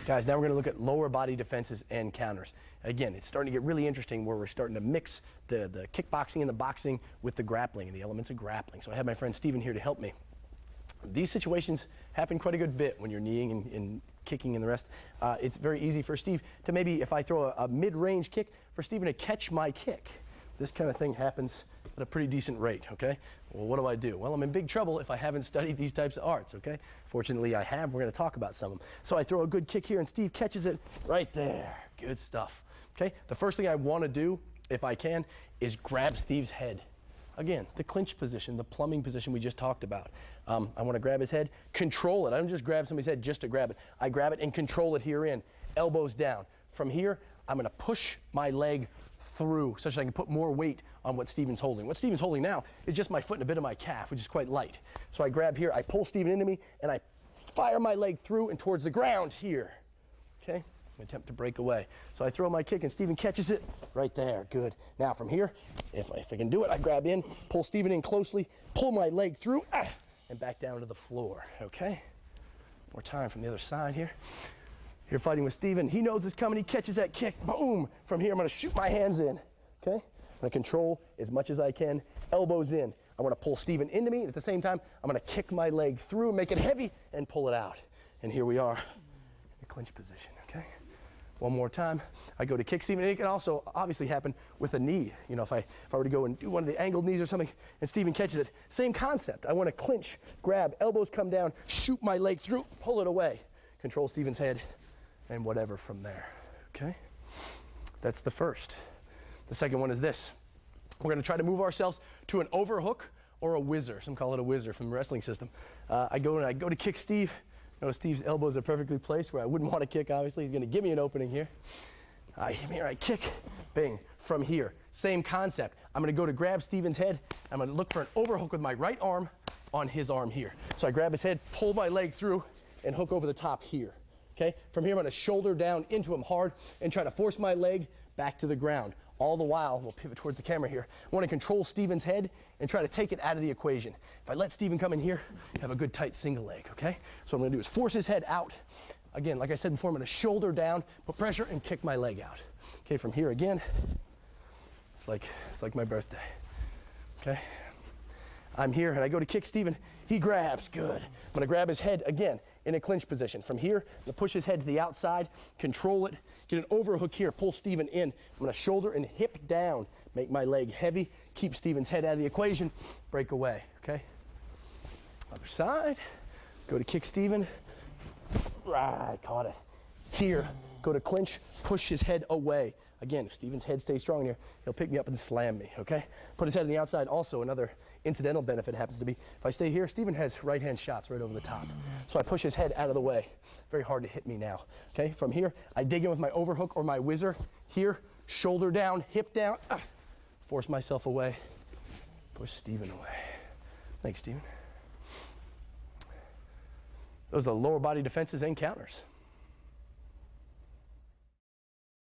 Guys, now we're going to look at lower body defenses and counters. Again, it's starting to get really interesting where we're starting to mix the kickboxing and the boxing with the grappling and the elements of grappling. So I have my friend Steven here to help me. These situations happen quite a good bit when you're kneeing and kicking and the rest. It's very easy for Steve to maybe, if I throw a mid-range kick, for Steven to catch my kick. This kind of thing happens at a pretty decent rate, okay? Well, what do I do? Well, I'm in big trouble if I haven't studied these types of arts, okay? Fortunately, I have. We're going to talk about some of them. So I throw a good kick here, and Steve catches it right there. Good stuff, okay? The first thing I want to do, if I can, is grab Steve's head. Again, the clinch position, the plumbing position we just talked about. I want to grab his head, control it. I don't just grab somebody's head just to grab it. I grab it and control it here in, elbows down. From here, I'm going to push my leg through such that I can put more weight on what Steven's holding. What Steven's holding now is just my foot and a bit of my calf, which is quite light. So I grab here, I pull Steven into me, and I fire my leg through and towards the ground here. Okay? Attempt to break away. So I throw my kick and Steven catches it right there. Good. Now from here, if I can do it, I grab in, pull Steven in closely, pull my leg through, and back down to the floor. Okay? More time from the other side here. You're fighting with Steven. He knows it's coming. He catches that kick. Boom. From here, I'm going to shoot my hands in. Okay? I'm going to control as much as I can. Elbows in. I want to pull Steven into me. And at the same time, I'm going to kick my leg through, make it heavy, and pull it out. And here we are in the clinch position. Okay? One more time. I go to kick Steven. It can also obviously happen with a knee. You know, if I were to go and do one of the angled knees or something, and Steven catches it, same concept. I want to clinch, grab, elbows come down, shoot my leg through, pull it away. Control Steven's head, and whatever from there, okay? That's the first. The second one is this. We're gonna try to move ourselves to an overhook or a whizzer. Some call it a whizzer from the wrestling system. I go to kick Steve. Notice Steve's elbows are perfectly placed where I wouldn't want to kick, obviously. He's gonna give me an opening here. Here I kick, bing, from here. Same concept. I'm gonna go to grab Steven's head. I'm gonna look for an overhook with my right arm on his arm here. So I grab his head, pull my leg through, and hook over the top here. Okay, from here I'm going to shoulder down into him hard and try to force my leg back to the ground. All the while, we'll pivot towards the camera here, I want to control Steven's head and try to take it out of the equation. If I let Steven come in here, have a good tight single leg, okay? So what I'm going to do is force his head out. Again, like I said before, I'm going to shoulder down, put pressure, and kick my leg out. Okay, from here again, it's like my birthday, okay? I'm here and I go to kick Steven. He grabs, good. I'm gonna grab his head again in a clinch position. From here, I'm gonna push his head to the outside, control it, get an overhook here, pull Steven in. I'm gonna shoulder and hip down, make my leg heavy, keep Steven's head out of the equation, break away, okay? Other side, go to kick Steven. Right, caught it. Here, go to clinch, push his head away. Again, if Steven's head stays strong here, he'll pick me up and slam me, okay? Put his head on the outside. Also, another incidental benefit happens to be, if I stay here, Steven has right-hand shots right over the top. So I push his head out of the way. Very hard to hit me now, okay? From here, I dig in with my overhook or my whizzer. Here, shoulder down, hip down, force myself away, push Steven away. Thanks, Steven. Those are the lower body defenses and counters.